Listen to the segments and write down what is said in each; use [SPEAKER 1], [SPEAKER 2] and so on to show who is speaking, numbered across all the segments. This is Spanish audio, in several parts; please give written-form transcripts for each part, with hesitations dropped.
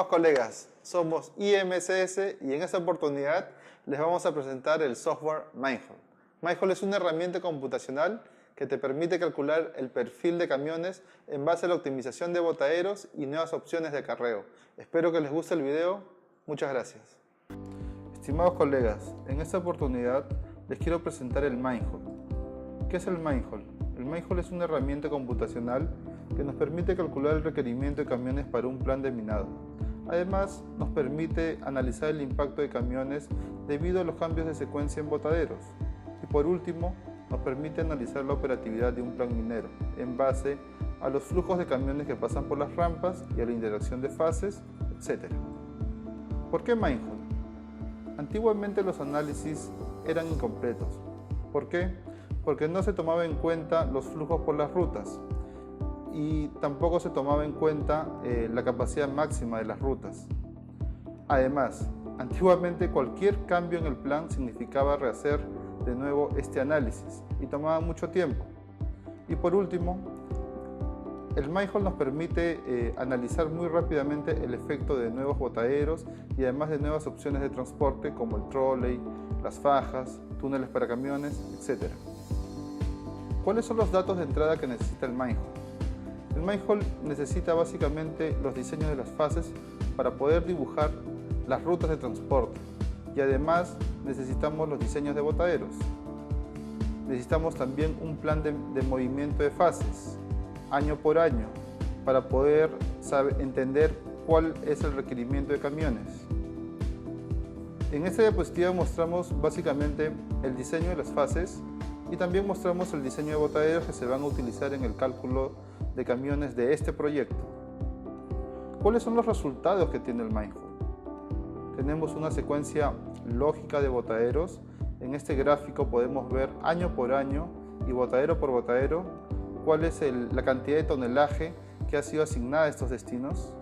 [SPEAKER 1] Estimados colegas, somos IMCS y en esta oportunidad les vamos a presentar el software Mindhole. Mindhole es una herramienta computacional que te permite calcular el perfil de camiones en base a la optimización de botaderos y nuevas opciones de acarreo. Espero que les guste el video. Muchas gracias. Estimados colegas, en esta oportunidad les quiero presentar el Mindhole. ¿Qué es el Mindhole? El Mindhole es una herramienta computacional que nos permite calcular el requerimiento de camiones para un plan de minado. Además, nos permite analizar el impacto de camiones debido a los cambios de secuencia en botaderos. Y por último, nos permite analizar la operatividad de un plan minero en base a los flujos de camiones que pasan por las rampas y a la interacción de fases, etc. ¿Por qué Mindhole? Antiguamente los análisis eran incompletos. ¿Por qué? Porque no se tomaba en cuenta los flujos por las rutas y tampoco se tomaba en cuenta la capacidad máxima de las rutas. Además, antiguamente cualquier cambio en el plan significaba rehacer de nuevo este análisis y tomaba mucho tiempo. Y por último, el Mindhole nos permite analizar muy rápidamente el efecto de nuevos botaderos y además de nuevas opciones de transporte como el trolley, las fajas, túneles para camiones, etc. ¿Cuáles son los datos de entrada que necesita el Mindhole? El Mindhole necesita básicamente los diseños de las fases para poder dibujar las rutas de transporte y además necesitamos los diseños de botaderos. Necesitamos también un plan de movimiento de fases año por año para poder entender cuál es el requerimiento de camiones. En esta diapositiva mostramos básicamente el diseño de las fases y también mostramos el diseño de botaderos que se van a utilizar en el cálculo de camiones de este proyecto. ¿Cuáles son los resultados que tiene el Mindhole? Tenemos una secuencia lógica de botaderos. En este gráfico podemos ver año por año y botadero por botadero cuál es la cantidad de tonelaje que ha sido asignada a estos destinos.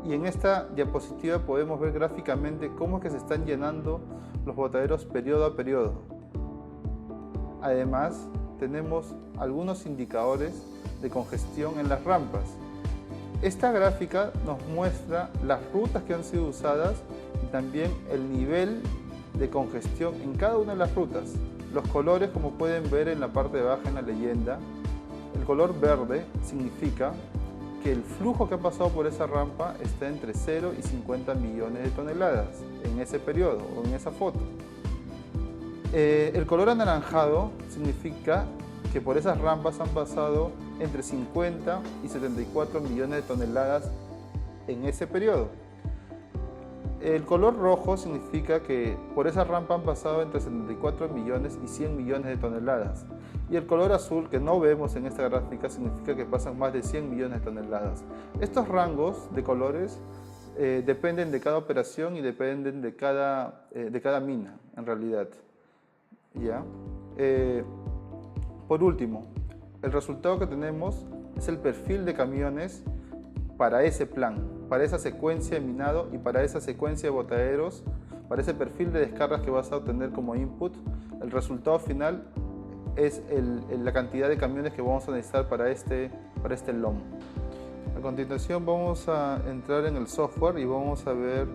[SPEAKER 1] Y en esta diapositiva podemos ver gráficamente cómo es que se están llenando los botaderos periodo a periodo. Además, tenemos algunos indicadores de congestión en las rampas. Esta gráfica nos muestra las rutas que han sido usadas y también el nivel de congestión en cada una de las rutas. Los colores, como pueden ver en la parte de abajo en la leyenda, el color verde significa que el flujo que ha pasado por esa rampa está entre 0 y 50 millones de toneladas en ese periodo o en esa foto. El color anaranjado significa que por esas rampas han pasado entre 50 y 74 millones de toneladas en ese periodo. El color rojo significa que por esa rampa han pasado entre 74 millones y 100 millones de toneladas. Y el color azul, que no vemos en esta gráfica, significa que pasan más de 100 millones de toneladas. Estos rangos de colores dependen de cada operación y dependen de cada mina, en realidad. ¿Ya? Por último, el resultado que tenemos es el perfil de camiones para ese plan, para esa secuencia de minado y para esa secuencia de botaderos, para ese perfil de descargas que vas a obtener como input. El resultado final es la cantidad de camiones que vamos a necesitar para este lomo. A continuación vamos a entrar en el software y vamos a ver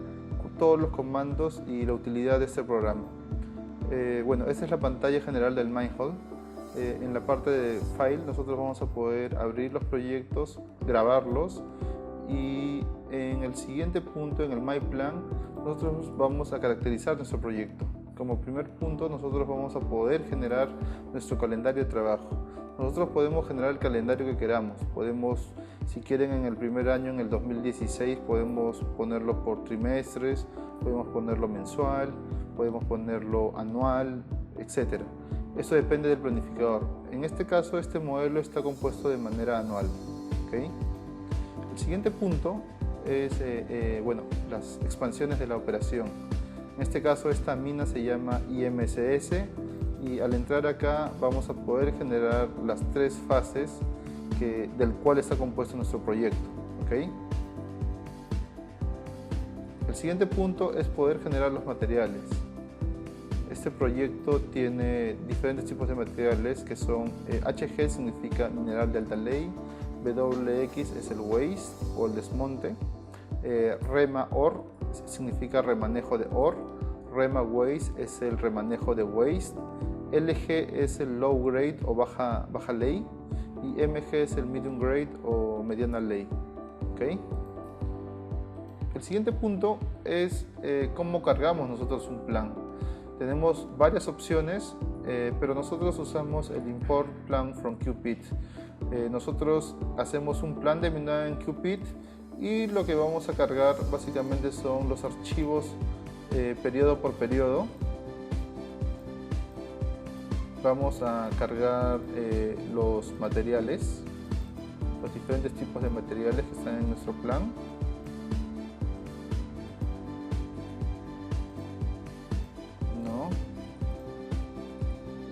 [SPEAKER 1] todos los comandos y la utilidad de este programa. Bueno, esta es la pantalla general del Mindhole. En la parte de File nosotros vamos a poder abrir los proyectos, grabarlos y en el siguiente punto, en el My Plan, nosotros vamos a caracterizar nuestro proyecto. Como primer punto nosotros vamos a poder generar nuestro calendario de trabajo. Nosotros podemos generar el calendario que queramos. Podemos, si quieren en el primer año, en el 2016, podemos ponerlo por trimestres, podemos ponerlo mensual, podemos ponerlo anual, etc. Eso depende del planificador. En este caso, este modelo está compuesto de manera anual. ¿Okay? El siguiente punto es las expansiones de la operación. En este caso, esta mina se llama IMCS y al entrar acá vamos a poder generar las 3 fases del cual está compuesto nuestro proyecto. ¿Okay? El siguiente punto es poder generar los materiales. Este proyecto tiene diferentes tipos de materiales que son HG significa mineral de alta ley, WX es el waste o el desmonte, Rema OR significa remanejo de OR, Rema Waste es el remanejo de Waste, LG es el Low Grade o baja ley, y MG es el Medium Grade o mediana ley. ¿Okay? El siguiente punto es cómo cargamos nosotros un plan. Tenemos varias opciones, pero nosotros usamos el Import Plan from Qpid. Nosotros hacemos un plan de minado en Qpid y lo que vamos a cargar básicamente son los archivos periodo por periodo. Vamos a cargar los materiales, los diferentes tipos de materiales que están en nuestro plan.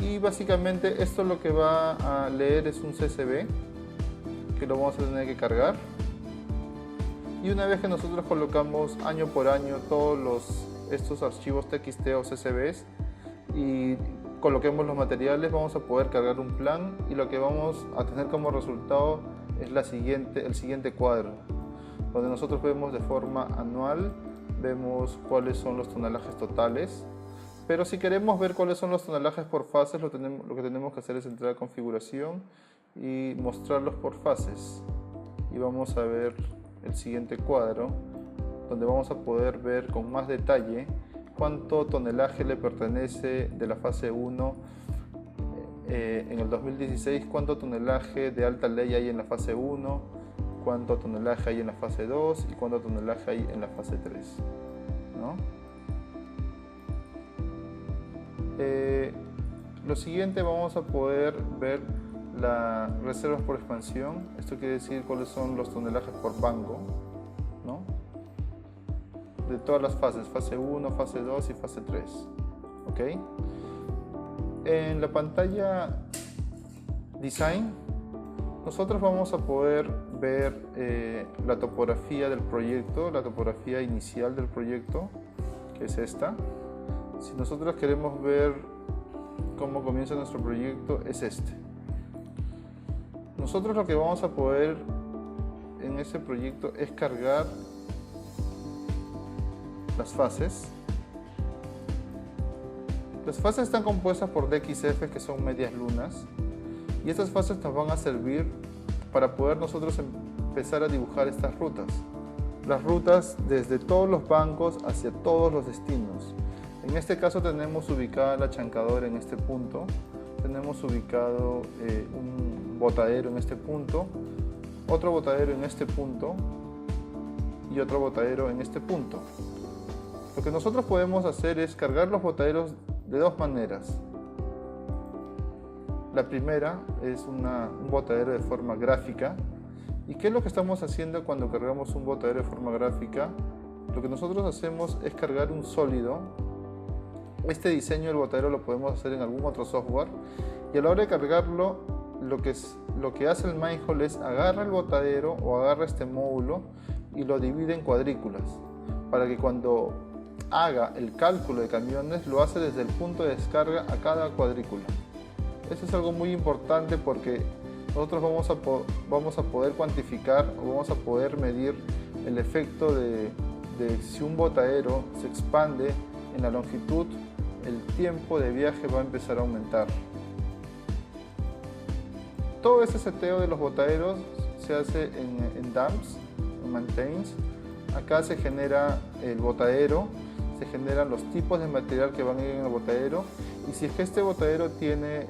[SPEAKER 1] Y básicamente esto lo que va a leer es un CSV que lo vamos a tener que cargar. Y una vez que nosotros colocamos año por año todos estos archivos TXT o CSVs y coloquemos los materiales, vamos a poder cargar un plan y lo que vamos a tener como resultado es el siguiente cuadro, donde nosotros vemos de forma anual, vemos cuáles son los tonelajes totales. Pero si queremos ver cuáles son los tonelajes por fases, lo que tenemos que hacer es entrar a configuración y mostrarlos por fases. Y vamos a ver el siguiente cuadro, donde vamos a poder ver con más detalle cuánto tonelaje le pertenece de la fase 1 en el 2016, cuánto tonelaje de alta ley hay en la fase 1, cuánto tonelaje hay en la fase 2 y cuánto tonelaje hay en la fase 3, ¿no? Lo siguiente, vamos a poder ver las reservas por expansión. Esto quiere decir cuáles son los tonelajes por banco, ¿no? De todas las fases, fase 1, fase 2 y fase 3. ¿Ok? En la pantalla Design, nosotros vamos a poder ver la topografía del proyecto, la topografía inicial del proyecto, que es esta. Si nosotros queremos ver cómo comienza nuestro proyecto, es este. Nosotros lo que vamos a poder en este proyecto es cargar las fases. Las fases están compuestas por DXF, que son medias lunas, y estas fases nos van a servir para poder nosotros empezar a dibujar estas rutas. Las rutas desde todos los bancos hacia todos los destinos. En este caso tenemos ubicada la chancadora en este punto, tenemos ubicado un botadero en este punto, otro botadero en este punto y otro botadero en este punto. Lo que nosotros podemos hacer es cargar los botaderos de dos maneras. La primera es un botadero de forma gráfica. ¿Y qué es lo que estamos haciendo cuando cargamos un botadero de forma gráfica? Lo que nosotros hacemos es cargar un sólido. Este diseño del botadero lo podemos hacer en algún otro software, y a la hora de cargarlo lo que hace el Mindhole es agarra el botadero o agarra este módulo y lo divide en cuadrículas para que cuando haga el cálculo de camiones lo hace desde el punto de descarga a cada cuadrícula. Eso es algo muy importante porque nosotros vamos a poder cuantificar o vamos a poder medir el efecto de si un botadero se expande en la longitud, el tiempo de viaje va a empezar a aumentar. Todo ese seteo de los botaderos se hace en dumps, en maintains. Acá se genera el botadero, se generan los tipos de material que van a ir en el botadero, y si es que este botadero tiene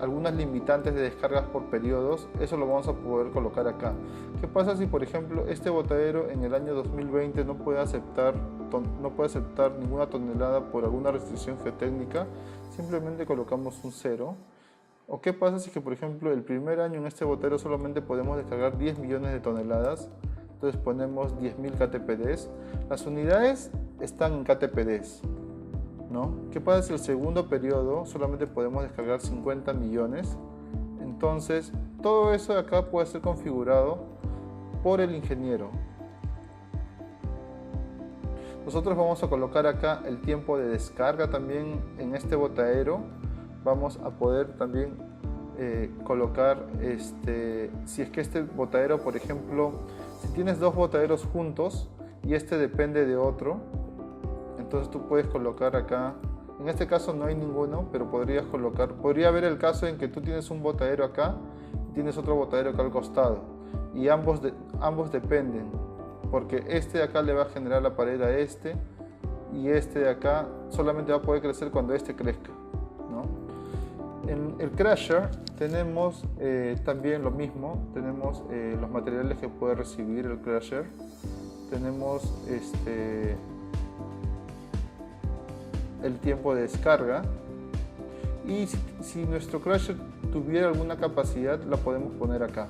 [SPEAKER 1] algunas limitantes de descargas por periodos, eso lo vamos a poder colocar acá. ¿Qué pasa si por ejemplo este botadero en el año 2020 no puede aceptar ninguna tonelada por alguna restricción geotécnica? Simplemente colocamos un 0. ¿O qué pasa si que por ejemplo el primer año en este botadero solamente podemos descargar 10 millones de toneladas? Entonces ponemos 10.000 KTPDs. Las unidades están en KTPDs, ¿no? ¿Qué pasa si el segundo periodo solamente podemos descargar 50 millones? Entonces todo eso de acá puede ser configurado por el ingeniero. Nosotros vamos a colocar acá el tiempo de descarga también en este botadero. Vamos a poder también colocar, si es que este botadero, por ejemplo, si tienes dos botaderos juntos y este depende de otro, entonces tú puedes colocar acá, en este caso no hay ninguno, pero podría haber el caso en que tú tienes un botadero acá y tienes otro botadero acá al costado y ambos dependen, porque este de acá le va a generar la pared a este y este de acá solamente va a poder crecer cuando este crezca, ¿no? En el crusher tenemos también lo mismo, tenemos los materiales que puede recibir el crusher, tenemos el tiempo de descarga y si nuestro crusher tuviera alguna capacidad la podemos poner acá.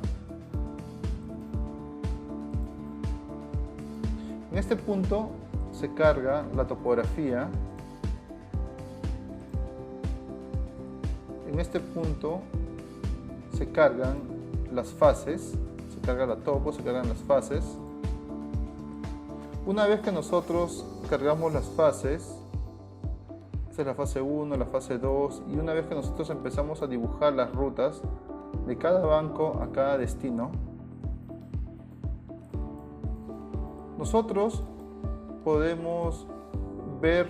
[SPEAKER 1] En este punto se carga la topografía. En este punto se cargan las fases, se carga la topo, se cargan las fases. Una vez que nosotros cargamos las fases, esta es la fase 1, la fase 2, y una vez que nosotros empezamos a dibujar las rutas de cada banco a cada destino, nosotros podemos ver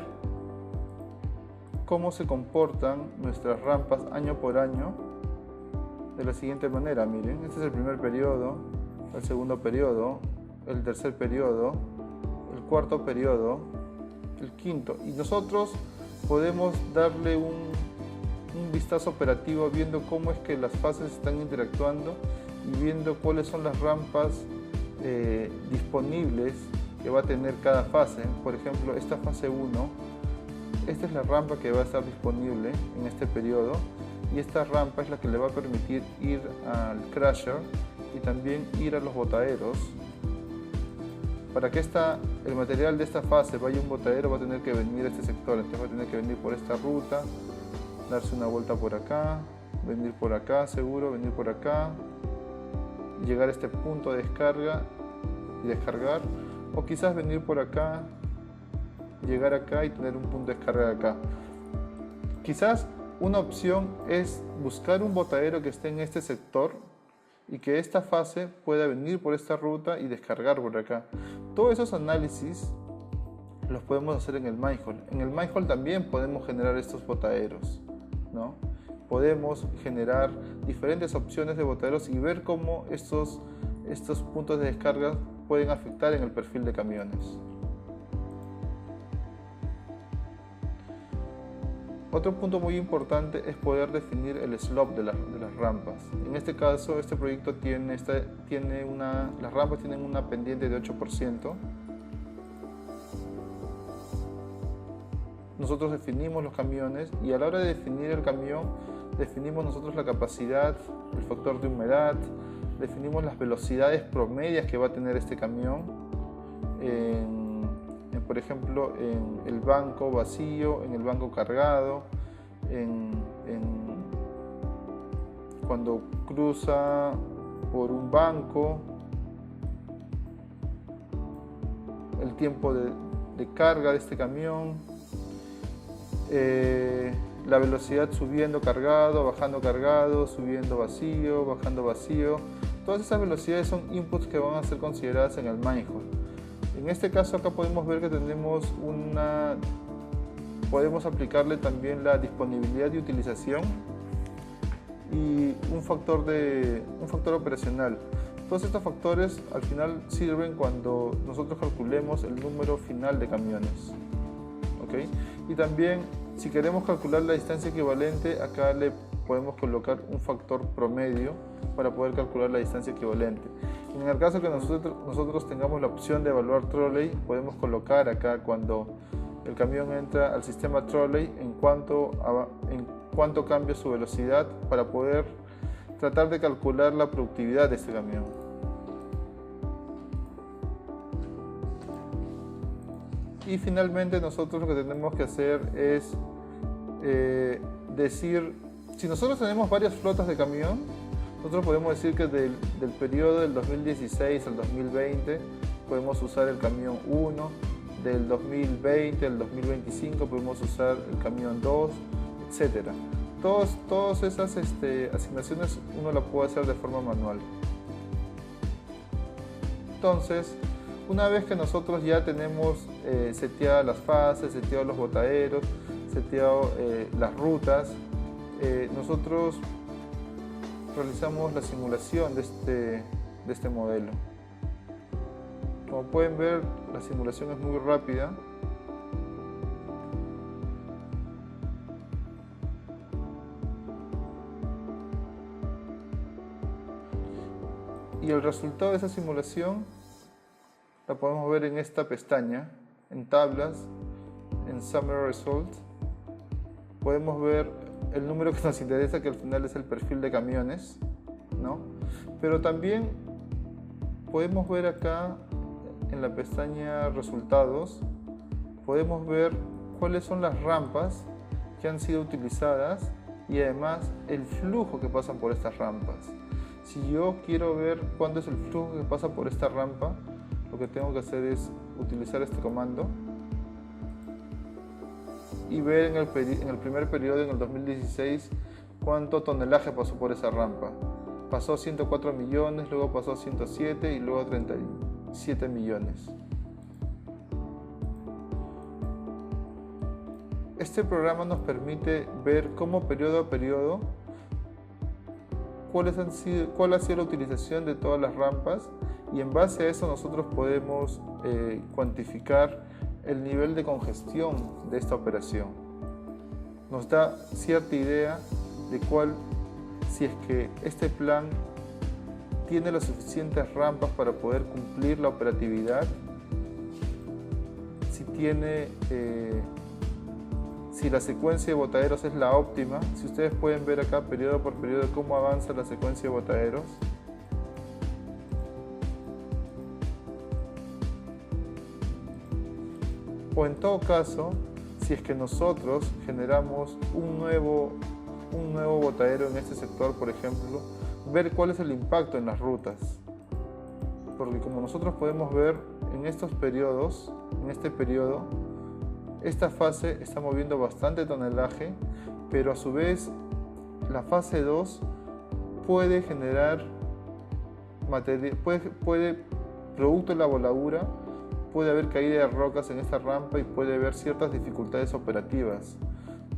[SPEAKER 1] cómo se comportan nuestras rampas año por año de la siguiente manera. Miren, este es el primer periodo, el segundo periodo, el tercer periodo, el cuarto periodo, el quinto, y nosotros podemos darle un vistazo operativo viendo cómo es que las fases están interactuando y viendo cuáles son las rampas disponibles que va a tener cada fase. Por ejemplo, esta fase 1, esta es la rampa que va a estar disponible en este periodo y esta rampa es la que le va a permitir ir al crusher y también ir a los botaderos. Para que el material de esta fase vaya a un botadero va a tener que venir a este sector, entonces va a tener que venir por esta ruta, darse una vuelta por acá, venir por acá seguro, venir por acá, llegar a este punto de descarga y descargar, o quizás venir por acá, llegar acá y tener un punto de descarga acá. Quizás una opción es buscar un botadero que esté en este sector y que esta fase pueda venir por esta ruta y descargar por acá. Todos esos análisis los podemos hacer en el Mainhole. En el Mainhole también podemos generar estos botaderos, ¿no? Podemos generar diferentes opciones de botaderos y ver cómo estos puntos de descarga pueden afectar en el perfil de camiones. Otro punto muy importante es poder definir el slope de las rampas. En este caso, este proyecto las rampas tienen una pendiente de 8%. Nosotros definimos los camiones y a la hora de definir el camión, definimos nosotros la capacidad, el factor de humedad, definimos las velocidades promedias que va a tener este camión. Por ejemplo, en el banco vacío, en el banco cargado, cuando cruza por un banco, el tiempo de carga de este camión, la velocidad subiendo cargado, bajando cargado, subiendo vacío, bajando vacío. Todas esas velocidades son inputs que van a ser consideradas en el Mainhole. En este caso acá podemos ver que podemos aplicarle también la disponibilidad de utilización y un factor operacional. Todos estos factores al final sirven cuando nosotros calculemos el número final de camiones. ¿Okay? Y también si queremos calcular la distancia equivalente, acá le podemos colocar un factor promedio para poder calcular la distancia equivalente. En el caso que nosotros tengamos la opción de evaluar trolley, podemos colocar acá cuando el camión entra al sistema trolley en cuánto cambia su velocidad para poder tratar de calcular la productividad de este camión. Y finalmente nosotros lo que tenemos que hacer es decir, si nosotros tenemos varias flotas de camión, nosotros podemos decir que del periodo del 2016 al 2020 podemos usar el camión 1, del 2020 al 2025 podemos usar el camión 2, etc. Todas esas asignaciones uno la puede hacer de forma manual. Entonces, una vez que nosotros ya tenemos seteadas las fases, seteados los botaderos, seteado las rutas, nosotros realizamos la simulación de este modelo. Como pueden ver, la simulación es muy rápida. Y el resultado de esa simulación la podemos ver en esta pestaña, en tablas, en Summary Results. Podemos ver el número que nos interesa, que al final es el perfil de camiones, ¿no? Pero también podemos ver acá en la pestaña Resultados, podemos ver cuáles son las rampas que han sido utilizadas y además el flujo que pasan por estas rampas. Si yo quiero ver cuándo es el flujo que pasa por esta rampa, lo que tengo que hacer es utilizar este comando y ver en el primer periodo, en el 2016, cuánto tonelaje pasó por esa rampa. Pasó 104 millones, luego pasó 107 y luego 37 millones. Este programa nos permite ver cómo periodo a periodo cuál ha sido la utilización de todas las rampas, y en base a eso nosotros podemos cuantificar el nivel de congestión de esta operación. Nos da cierta idea de si es que este plan tiene las suficientes rampas para poder cumplir la operatividad, si la secuencia de botaderos es la óptima. Si ustedes pueden ver acá periodo por periodo cómo avanza la secuencia de botaderos. O en todo caso, si es que nosotros generamos un nuevo botadero en este sector, por ejemplo, ver cuál es el impacto en las rutas. Porque como nosotros podemos ver en estos periodos, en este periodo, esta fase está moviendo bastante tonelaje, pero a su vez la fase 2 puede generar material, producto de la voladura, puede haber caída de rocas en esta rampa y puede haber ciertas dificultades operativas.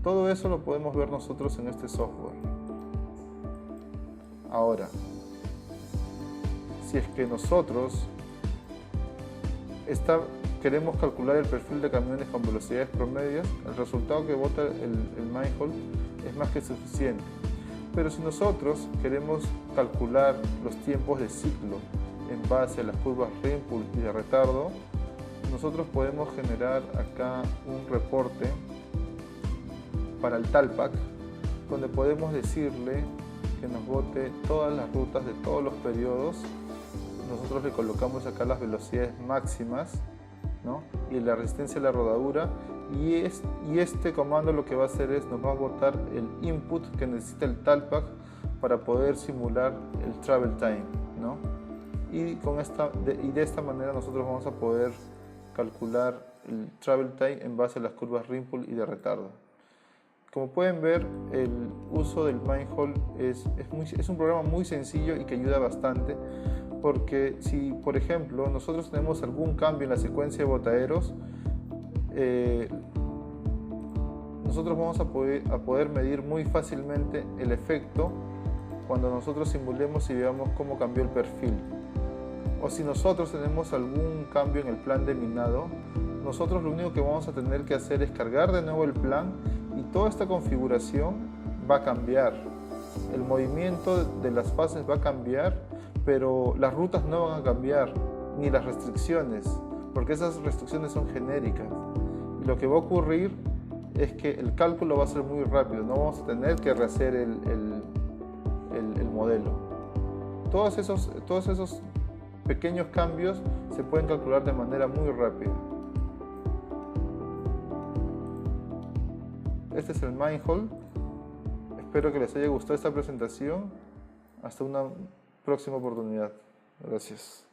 [SPEAKER 1] Todo eso lo podemos ver nosotros en este software. Ahora, si es que nosotros queremos calcular el perfil de camiones con velocidades promedias, el resultado que bota el Mainhold es más que suficiente. Pero si nosotros queremos calcular los tiempos de ciclo en base a las curvas Rimpool y de retardo, nosotros podemos generar acá un reporte para el Talpack, donde podemos decirle que nos bote todas las rutas de todos los periodos. Nosotros le colocamos acá las velocidades máximas, ¿no? Y la resistencia a la rodadura, y este comando lo que va a hacer es nos va a botar el input que necesita el Talpack para poder simular el travel time, ¿no? Y de esta manera nosotros vamos a poder calcular el travel time en base a las curvas Rimpool y de retardo. Como pueden ver, el uso del Mainhold es un programa muy sencillo y que ayuda bastante, porque si, por ejemplo, nosotros tenemos algún cambio en la secuencia de botaderos, nosotros vamos a poder medir muy fácilmente el efecto cuando nosotros simulemos y veamos cómo cambió el perfil. O si nosotros tenemos algún cambio en el plan de minado, nosotros lo único que vamos a tener que hacer es cargar de nuevo el plan y toda esta configuración va a cambiar. El movimiento de las fases va a cambiar, pero las rutas no van a cambiar, ni las restricciones, porque esas restricciones son genéricas. Y lo que va a ocurrir es que el cálculo va a ser muy rápido, no vamos a tener que rehacer el modelo. Todos esos pequeños cambios se pueden calcular de manera muy rápida. Este es el Mainhold. Espero que les haya gustado esta presentación. Hasta una próxima oportunidad. Gracias.